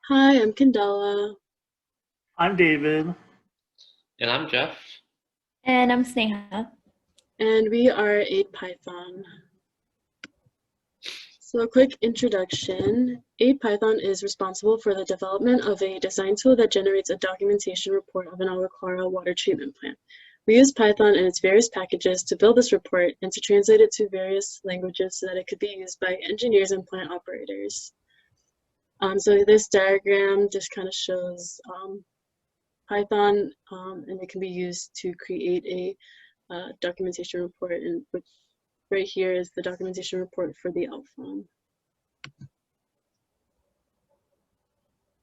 Hi, I'm Candela. I'm David. And I'm Jeff. And I'm Sneha. And we are AIDE Python. So a quick introduction. AIDE Python is responsible for the development of a design tool that generates a documentation report of an Agua Clara water treatment plant. We use Python and its various packages to build this report and to translate it to various languages so that it could be used by engineers and plant operators. So this diagram just kind of shows Python, and it can be used to create a documentation report, and which right here is the documentation report for the outflow.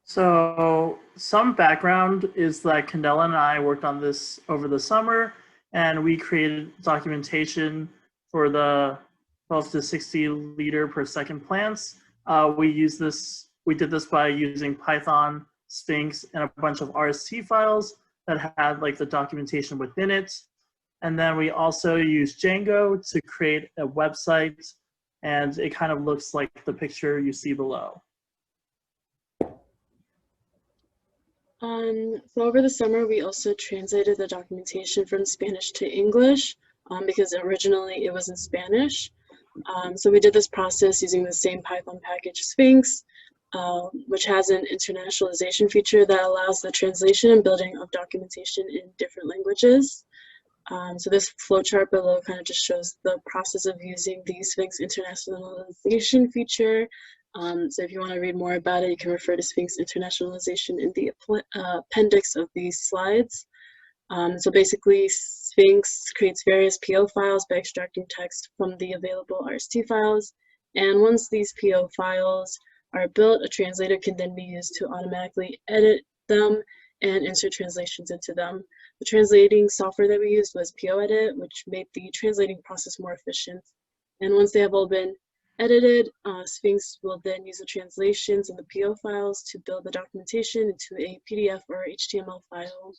So some background is that Candela and I worked on this over the summer, and we created documentation for the 12 to 60 liter per second plants. We did this by using Python, Sphinx, and a bunch of RST files that had like the documentation within it. And then we also used Django to create a website, and it kind of looks like the picture you see below. So over the summer, we also translated the documentation from Spanish to English because originally it was in Spanish. So we did this process using the same Python package Sphinx, which has an internationalization feature that allows the translation and building of documentation in different languages. So this flowchart below kind of just shows the process of using the Sphinx internationalization feature. So if you want to read more about it, you can refer to Sphinx internationalization in the appendix of these slides. So basically, Sphinx creates various PO files by extracting text from the available RST files. And once these PO files are built, a translator can then be used to automatically edit them and insert translations into them. The translating software that we used was POEdit, which made the translating process more efficient. And once they have all been edited, Sphinx will then use the translations and the PO files to build the documentation into a PDF or HTML file.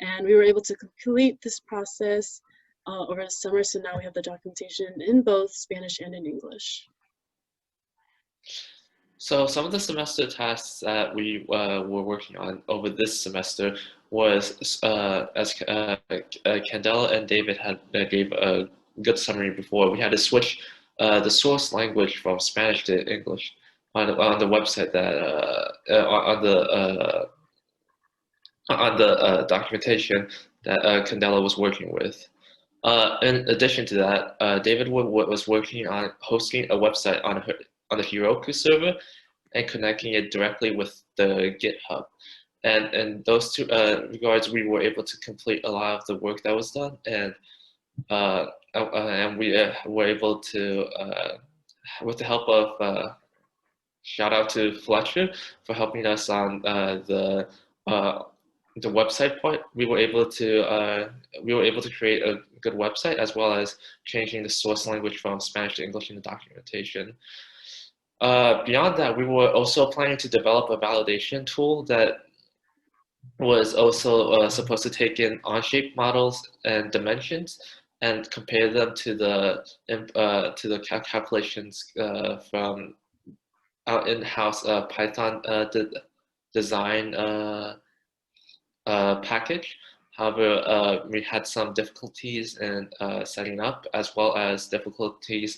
And we were able to complete this process over the summer, so now we have the documentation in both Spanish and in English. So some of the semester tasks that we were working on over this semester was, as Candela and David had gave a good summary before, we had to switch the source language from Spanish to English on the website that on the documentation that Candela was working with. In addition to that, David was working on hosting a website on the Heroku server and connecting it directly with the GitHub. And in those two regards, we were able to complete a lot of the work that was done, and we were able to, with the help of, shout out to Fletcher for helping us on the website part. We were able to create a good website, as well as changing the source language from Spanish to English in the documentation. Beyond that, we were also planning to develop a validation tool that was also supposed to take in on-shape models and dimensions and compare them to the calculations from our in-house Python design package. However, we had some difficulties in setting up, as well as difficulties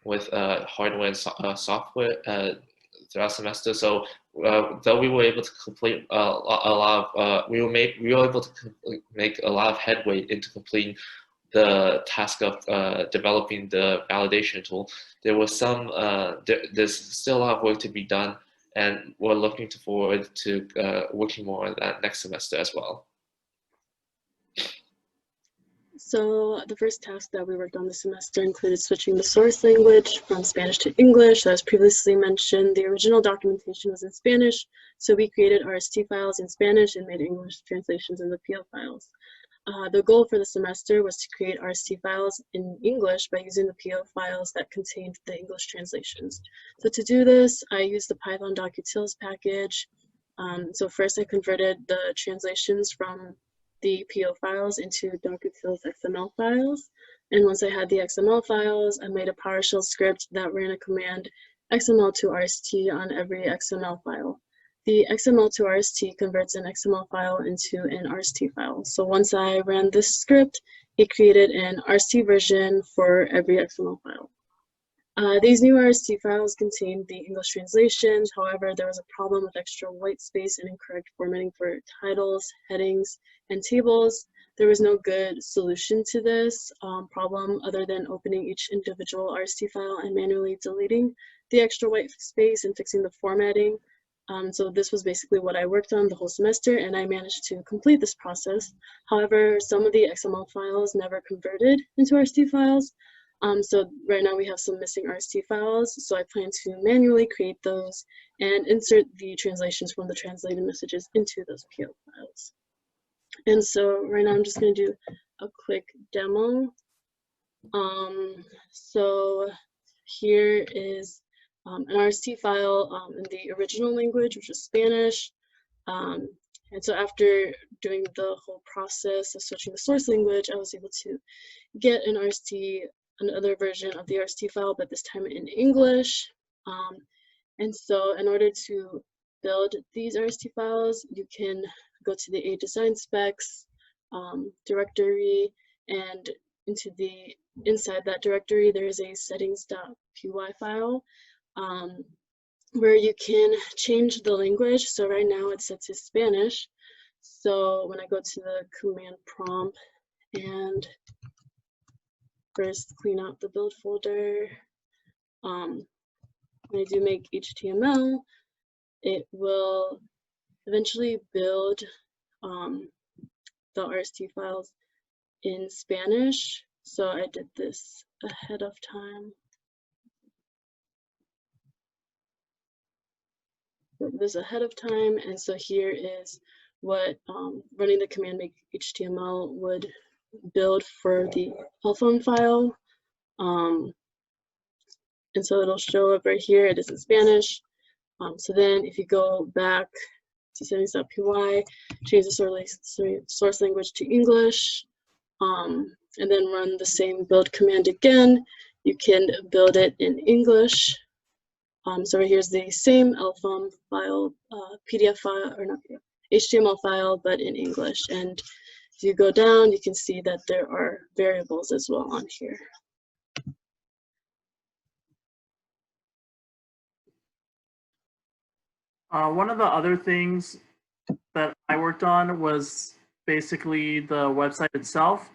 with hardware and software throughout semester. So though we were able to complete a lot of, we were able to make a lot of headway into completing the task of developing the validation tool. There was some, there's still a lot of work to be done, and we're looking forward to working more on that next semester as well. So the first task that we worked on this semester included switching the source language from Spanish to English. As previously mentioned, the original documentation was in Spanish, so we created RST files in Spanish and made English translations in the PO files. The goal for the semester was to create RST files in English by using the PO files that contained the English translations. So to do this, I used the Python docutils package. So first I converted the translations from the PO files into docutils XML files. And once I had the XML files, I made a PowerShell script that ran a command XML to RST on every XML file. the XML to RST converts an XML file into an RST file. So once I ran this script, it created an RST version for every XML file. These new RST files contain the English translations. However, there was a problem with extra white space and incorrect formatting for titles, headings, and tables. There was no good solution to this problem other than opening each individual RST file and manually deleting the extra white space and fixing the formatting. So this was basically what I worked on the whole semester, and I managed to complete this process. However, some of the XML files never converted into RST files. So right now we have some missing RST files, so I plan to manually create those and insert the translations from the translated messages into those PO files. And so right now I'm just going to do a quick demo. So here is an RST file in the original language, which is Spanish. And so after doing the whole process of switching the source language, I was able to get another version of the RST file, but this time in English. And so in order to build these RST files, you can go to the AIDE design specs directory, and inside that directory, there is a settings.py file where you can change the language. So right now it's set to Spanish. So when I go to the command prompt and first clean out the build folder, when I do make HTML, it will eventually build the RST files in Spanish. So I did this ahead of time. And so here is what running the command make HTML would build for the Lfm file. And so it'll show up right here. It is in Spanish. So then if you go back to settings.py, change the source language to English, and then run the same build command again, you can build it in English. So right here's the same Lfm file, PDF file, or not PDF, HTML file, but in English. And if you go down, you can see that there are variables as well on here. One of the other things that I worked on was basically the website itself.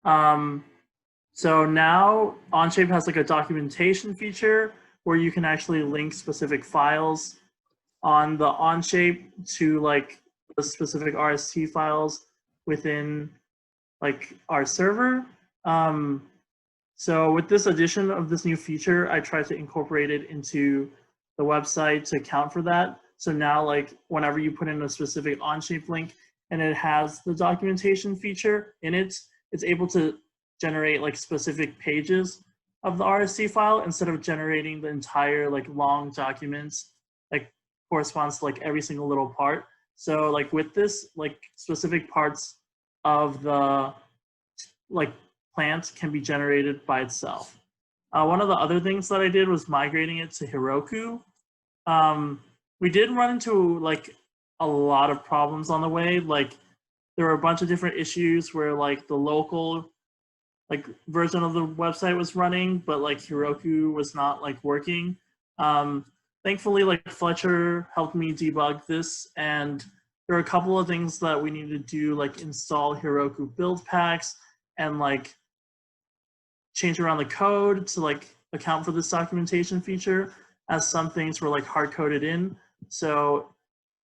So now Onshape has like a documentation feature where you can actually link specific files on the Onshape to like the specific RST files within like our server. So with this addition of this new feature, I tried to incorporate it into the website to account for that. So now like whenever you put in a specific Onshape link and it has the documentation feature in it, it's able to generate like specific pages of the RST file instead of generating the entire like long documents like corresponds to like every single little part. So like with this, like specific parts of the like plant can be generated by itself. One of the other things that I did was migrating it to Heroku. We did run into like a lot of problems on the way. Like there were a bunch of different issues where like the local like version of the website was running, but like Heroku was not like working. Thankfully, like Fletcher helped me debug this, and there are a couple of things that we need to do, like install Heroku build packs and like change around the code to like account for this documentation feature, as some things were like hard coded in. So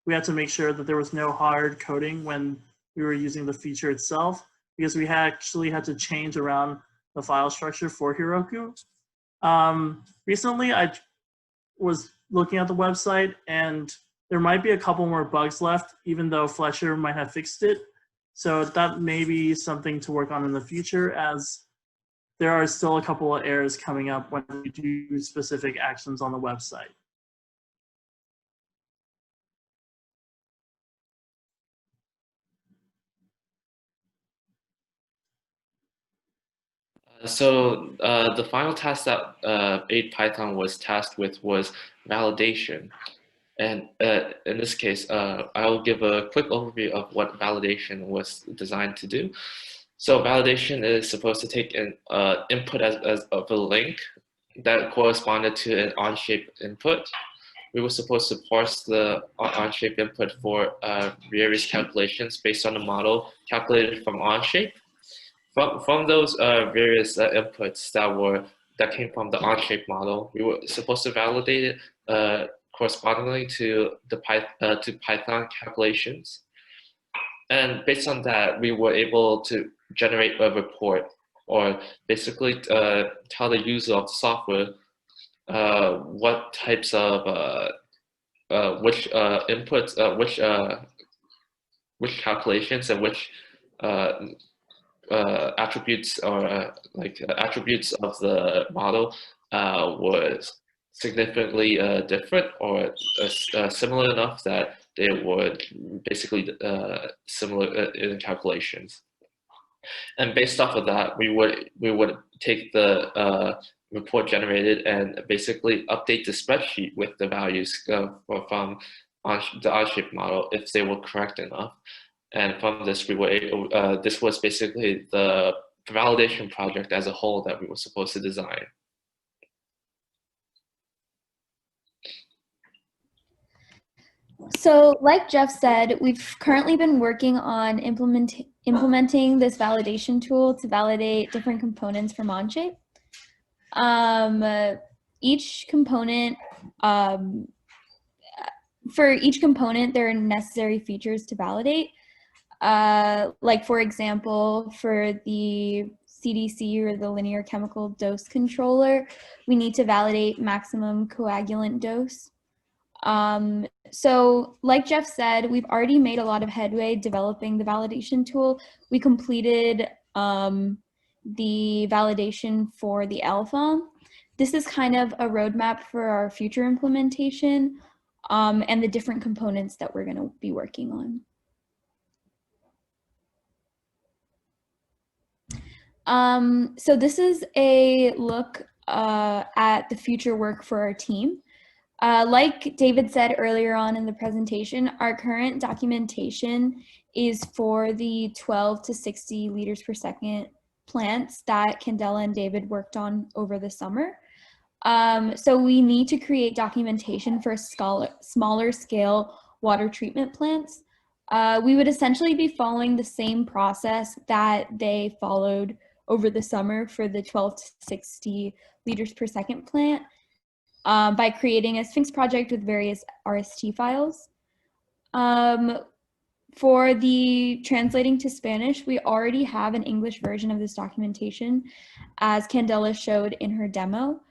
we had to make sure that there was no hard coding when we were using the feature itself, because we actually had to change around the file structure for Heroku. Recently, I was looking at the website and there might be a couple more bugs left, even though Fletcher might have fixed it. So that may be something to work on in the future, as there are still a couple of errors coming up when we do specific actions on the website. So the final task that AIDE Python was tasked with was validation. And in this case, I'll give a quick overview of what validation was designed to do. So validation is supposed to take an input as of a link that corresponded to an Onshape input. We were supposed to parse the Onshape input for various calculations based on the model calculated from Onshape. From those various inputs that came from the Onshape model, we were supposed to validate it correspondingly to the Python calculations. And based on that, we were able to generate a report, or basically tell the user of the software what types of which inputs, which calculations and which attributes or attributes of the model was significantly different or similar enough that they would basically similar in calculations. And based off of that, we would take the report generated and basically update the spreadsheet with the values from the Onshape model if they were correct enough. And from this, we were able, this was basically the validation project as a whole that we were supposed to design. So like Jeff said, we've currently been working on implementing this validation tool to validate different components from Onshape. Each component, for each component, there are necessary features to validate. Like for example, for the CDC or the linear chemical dose controller, we need to validate maximum coagulant dose. So like Jeff said, we've already made a lot of headway developing the validation tool. We completed the validation for the LFOM. This is kind of a roadmap for our future implementation and the different components that we're going to be working on. So this is a look at the future work for our team. Like David said earlier on in the presentation, our current documentation is for the 12 to 60 liters per second plants that Candela and David worked on over the summer. So we need to create documentation for smaller scale water treatment plants. We would essentially be following the same process that they followed over the summer for the 12 to 60 liters per second plant. By creating a Sphinx project with various RST files. For the translating to Spanish, we already have an English version of this documentation, as Candela showed in her demo.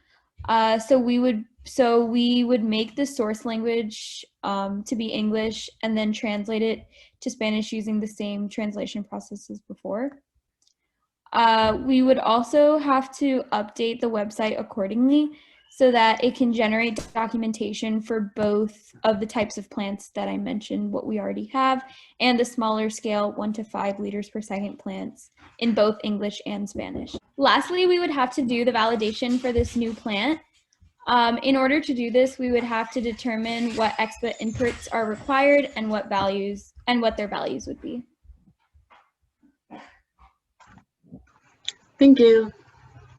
So we would make the source language to be English and then translate it to Spanish using the same translation process as before. We would also have to update the website accordingly so that it can generate documentation for both of the types of plants that I mentioned, what we already have, and the smaller scale 1 to 5 liters per second plants in both English and Spanish. Lastly, we would have to do the validation for this new plant. In order to do this, we would have to determine what expert inputs are required and what their values would be. Thank you.